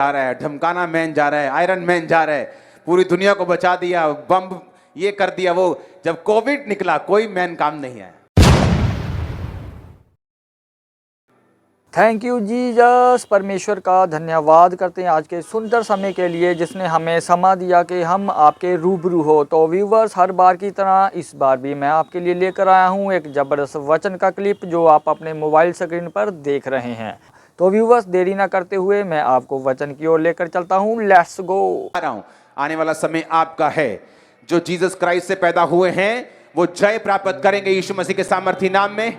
जा रहा है, धमकाना मैन जा रहा है, आयरन मैन जा रहा है, पूरी दुनिया को बचा दिया, बम ये कर दिया वो। जब कोविड निकला कोई मैन काम नहीं आया। Thank you Jesus. परमेश्वर का धन्यवाद करते हैं आज के सुंदर समय के लिए जिसने हमें समा दिया कि हम आपके रूबरू हो। तो व्यूवर्स, हर बार की तरह इस बार भी मैं आपके लिए लेकर आया हूं एक ज़बरदस्त वचन का क्लिप जो आप अपने मोबाइल स्क्रीन पर देख रहे हैं। तो व्यूवर्स, देरी ना करते हुए मैं आपको वचन की ओर लेकर चलता हूँ। Let's go. आने वाला समय आपका है। जो जीसस क्राइस्ट से पैदा हुए हैं वो जय प्राप्त करेंगे यीशु मसीह के सामर्थी नाम में।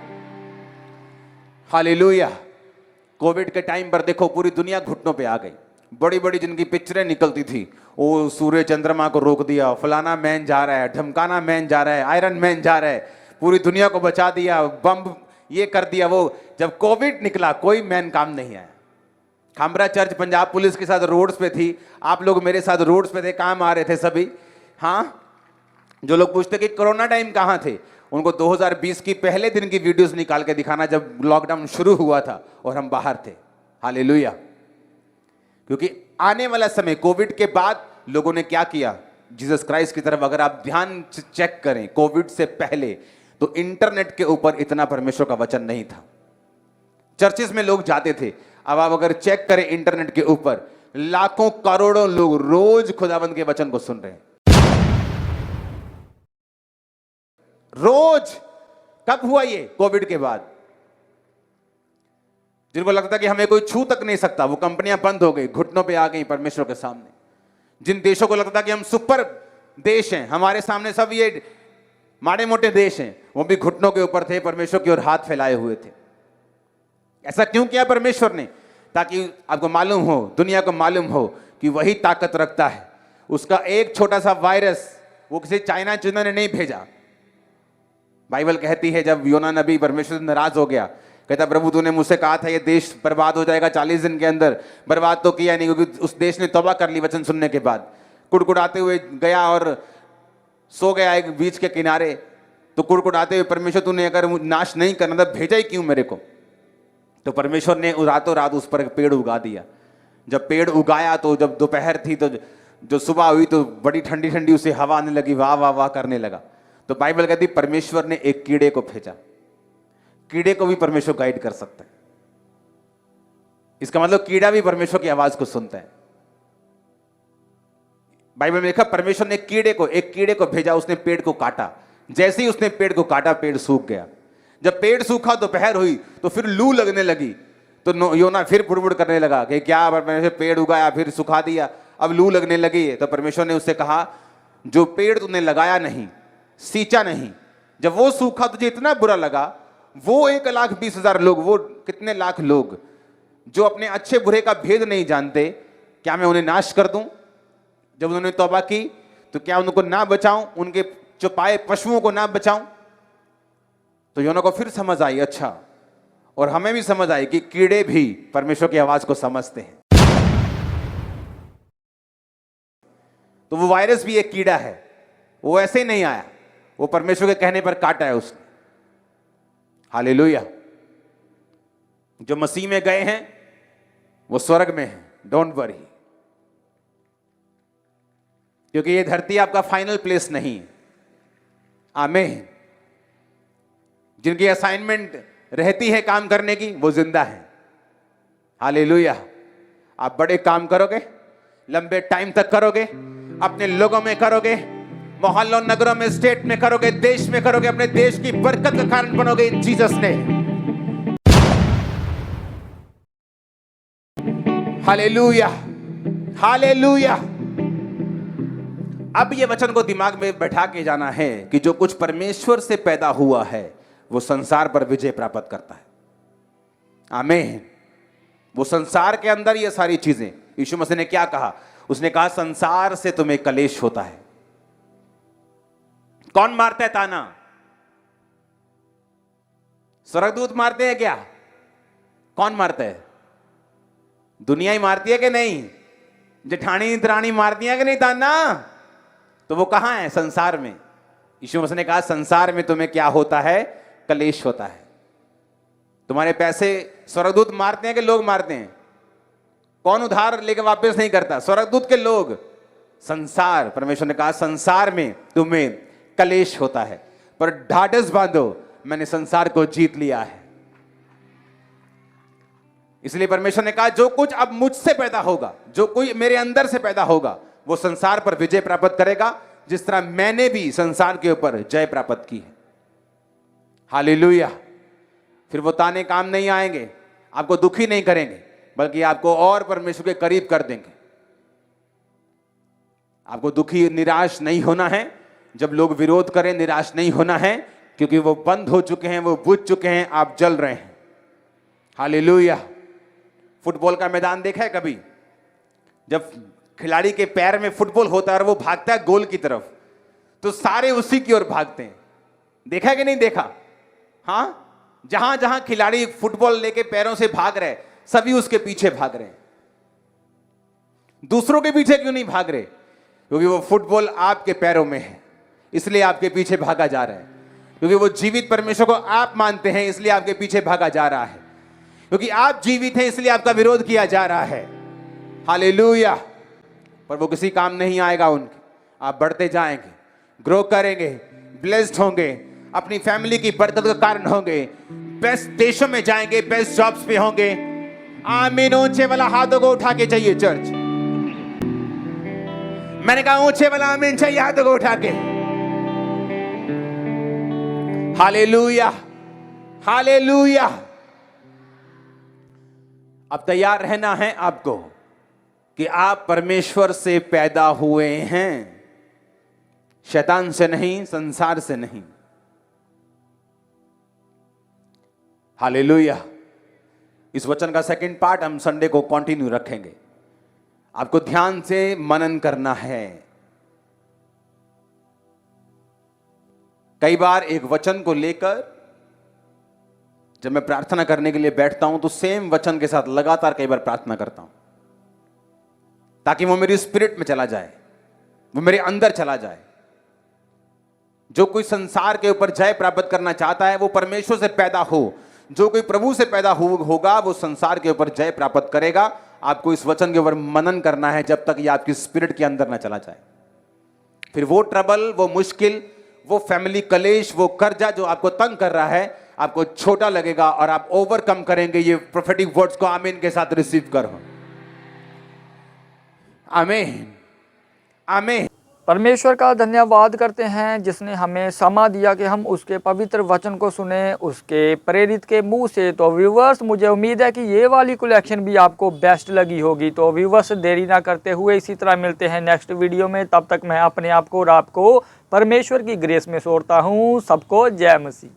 हालेलुया। कोविड के टाइम पर देखो पूरी दुनिया घुटनों पे आ गई। बड़ी बड़ी जिनकी पिक्चरें निकलती थी वो सूर्य चंद्रमा को रोक दिया, फलाना मैन जा रहा है, धमकाना मैन जा रहा है, आयरन मैन जा रहा है, पूरी दुनिया को बचा दिया, बम ये कर दिया वो। जब कोविड निकला कोई मैन काम नहीं आया। खामरा चर्च पंजाब पुलिस के साथ रोड्स पे थी, आप लोग मेरे साथ रोड्स पे थे, काम आ रहे थे सभी। हाँ, जो लोग पूछते कि कोरोना टाइम कहाँ थे, उनको 2020 की पहले दिन की वीडियोस निकाल के दिखाना जब लॉकडाउन शुरू हुआ था और हम बाहर थे। हालेलुया। क्योंकि आने वाला समय कोविड के बाद लोगों ने क्या किया, जीसस क्राइस्ट की तरफ अगर आप ध्यान से चेक करें, कोविड से पहले तो इंटरनेट के ऊपर इतना परमेश्वर का वचन नहीं था। चर्चेस में लोग जाते थे। अब आप अगर चेक करें इंटरनेट के ऊपर लाखों करोड़ों लोग रोज खुदावंद के वचन को सुन रहे हैं। रोज। कब हुआ ये? कोविड के बाद। जिनको लगता कि हमें कोई छू तक नहीं सकता, वो कंपनियां बंद हो गई, घुटनों पे आ गई परमेश्वर के सामने। जिन देशों को लगता कि हम सुपर देश हैं, हमारे सामने सब ये माड़े मोटे देश हैं, वो भी घुटनों के ऊपर थे, परमेश्वर की ओर हाथ फैलाए हुए थे। ऐसा क्यों किया परमेश्वर ने? ताकि आपको मालूम हो, दुनिया को मालूम हो कि वही ताकत रखता है। उसका एक छोटा सा वायरस वो किसी चाइना चुना ने नहीं भेजा। बाइबल कहती है जब योना नबी परमेश्वर से नाराज हो गया, कहता प्रभु तूने मुझसे कहा था ये देश बर्बाद हो जाएगा 40 दिन के अंदर, बर्बाद तो किया नहीं, क्योंकि उस देश ने तौबा कर ली वचन सुनने के बाद। कुड़कुड़ाते हुए गया और सो गया एक बीच के किनारे। तो कुड़कुड़ाते हुए, परमेश्वर तूने अगर नाश नहीं करना था भेजा ही क्यों मेरे को? तो परमेश्वर ने रातों रात उस पर एक पेड़ उगा दिया। जब पेड़ उगाया तो जब दोपहर थी तो जो सुबह हुई तो बड़ी ठंडी ठंडी उसे हवा आने लगी, वाह वाह वाह करने लगा। तो बाइबल कहती परमेश्वर ने एक कीड़े को भेजा। कीड़े को भी परमेश्वर गाइड कर सकता है। इसका मतलब कीड़ा भी परमेश्वर की आवाज को सुनता है। बाइबल में लिखा परमेश्वर ने एक कीड़े को भेजा, उसने पेड़ को काटा। जैसे ही उसने पेड़ को काटा पेड़ सूख गया। जब पेड़ सूखा दोपहर हुई तो फिर लू लगने लगी। तो योना फिर बुड़बुड़ करने लगा कि क्या परमेश्वर पेड़ उगाया फिर सुखा दिया, अब लू लगने लगी है। तो परमेश्वर ने उससे कहा जो पेड़ तूने लगाया नहीं, सींचा नहीं, जब वो सूखा तुझे इतना बुरा लगा, वो 1,20,000 लोग, वो कितने लाख लोग जो अपने अच्छे बुरे का भेद नहीं जानते, क्या मैं उन्हें नाश कर दूं? जब उन्होंने तौबा की तो क्या उनको ना बचाऊं? उनके चौपाए पशुओं को ना बचाऊं? तो योना को फिर समझ आई, अच्छा, और हमें भी समझ आई कि कीड़े भी परमेश्वर की आवाज को समझते हैं। तो वो वायरस भी एक कीड़ा है, वो ऐसे ही नहीं आया, वो परमेश्वर के कहने पर काटा है उसने। हालेलुया। जो मसीह में गए हैं वो स्वर्ग में हैं, डोंट वरी, क्योंकि ये धरती आपका फाइनल प्लेस नहीं है। आमीन। जिनकी असाइनमेंट रहती है काम करने की वो जिंदा है। हालेलुया। आप बड़े काम करोगे, लंबे टाइम तक करोगे, अपने लोगों में करोगे, मोहल्लों नगरों में, स्टेट में करोगे, देश में करोगे, अपने देश की बरकत का कारण बनोगे इन जीसस ने। Hallelujah, hallelujah. अब ये वचन को दिमाग में बैठा के जाना है कि जो कुछ परमेश्वर से पैदा हुआ है वो संसार पर विजय प्राप्त करता है। आमीन। वो संसार के अंदर ये सारी चीजें, यीशु मसीह ने क्या कहा? उसने कहा संसार से तुम्हें कलेश होता है। कौन मारता है ताना? स्वर्गदूत मारते हैं क्या? कौन मारता है? दुनिया ही मारती है कि नहीं? जेठानी दरानी मारती है कि नहीं ताना? तो वो कहां है? संसार में। यीशु मसीह ने कहा संसार में तुम्हें क्या होता है? कलेश होता है। तुम्हारे पैसे स्वर्गदूत मारते हैं कि लोग मारते हैं? कौन उधार लेके वापस नहीं करता? स्वर्गदूत के लोग। संसार, परमेश्वर ने कहा संसार में तुम्हें कलेश होता है, पर ढाढ़स बांधो, मैंने संसार को जीत लिया है। इसलिए परमेश्वर ने कहा जो कुछ अब मुझसे पैदा होगा, जो कोई मेरे अंदर से पैदा होगा, वो संसार पर विजय प्राप्त करेगा, जिस तरह मैंने भी संसार के ऊपर जय प्राप्त की है। हालेलुया। फिर वो ताने काम नहीं आएंगे, आपको दुखी नहीं करेंगे, बल्कि आपको और परमेश्वर के करीब कर देंगे। आपको दुखी निराश नहीं होना है। जब लोग विरोध करें, निराश नहीं होना है, क्योंकि वो बंद हो चुके हैं, वो बुझ चुके हैं, आप जल रहे हैं। हालेलुया। फुटबॉल का मैदान देखा है कभी? जब खिलाड़ी के पैर में फुटबॉल होता है और वो भागता है गोल की तरफ, तो सारे उसी की ओर भागते हैं। देखा है कि नहीं देखा? हाँ, जहां जहां खिलाड़ी फुटबॉल लेके पैरों से भाग रहे, सभी उसके पीछे भाग रहे हैं। दूसरों के पीछे क्यों नहीं भाग रहे? क्योंकि वो फुटबॉल आपके पैरों में है, इसलिए आपके पीछे भागा जा रहा है। क्योंकि वो जीवित परमेश्वर को आप मानते हैं, इसलिए आपके पीछे भागा जा रहा है। क्योंकि आप जीवित हैं, इसलिए आपका विरोध किया जा रहा है। हालेलुया। पर वो किसी काम नहीं आएगा उनके। आप बढ़ते जाएंगे, ग्रो करेंगे, ब्लेस्ड होंगे, अपनी फैमिली की बरकत का कारण होंगे, बेस्ट देशों में जाएंगे, बेस्ट जॉब्स पे होंगे। आमीन। ऊंचे वाला हाथों को उठा के चाहिए चर्च। मैंने कहा ऊंचे वाला आमीन चाहिए, हाथों को उठा के। Hallelujah, hallelujah. अब तैयार रहना है आपको कि आप परमेश्वर से पैदा हुए हैं, शैतान से नहीं, संसार से नहीं। हालेलुया। इस वचन का सेकंड पार्ट हम संडे को कंटिन्यू रखेंगे। आपको ध्यान से मनन करना है। कई बार एक वचन को लेकर जब मैं प्रार्थना करने के लिए बैठता हूं, तो सेम वचन के साथ लगातार कई बार प्रार्थना करता हूं, ताकि वो मेरी स्पिरिट में चला जाए, वो मेरे अंदर चला जाए। जो कोई संसार के ऊपर जय प्राप्त करना चाहता है, वो परमेश्वर से पैदा हो। जो कोई प्रभु से पैदा होगा, वो संसार के ऊपर जय प्राप्त करेगा। आपको इस वचन के ऊपर मनन करना है जब तक ये आपकी स्पिरिट के अंदर ना चला जाए। फिर वो ट्रबल, वो मुश्किल, वो फैमिली कलेश, वो कर्जा जो आपको तंग कर रहा है, आपको छोटा लगेगा और आप ओवरकम करेंगे। ये प्रोफेटिक वर्ड्स को आमीन के साथ रिसीव करो। आमीन, आमीन। परमेश्वर का धन्यवाद करते हैं जिसने हमें समा दिया कि हम उसके पवित्र वचन को सुने, उसके प्रेरित के मुंह से। तो व्यूवर्स, मुझे उम्मीद है कि ये वाली कलेक्शन भी आपको बेस्ट लगी होगी। तो व्यूवर्स, देरी ना करते हुए इसी तरह मिलते हैं नेक्स्ट वीडियो में। तब तक मैं अपने आप को और आपको परमेश्वर की ग्रेस में छोड़ता हूँ। सबको जय मसीह।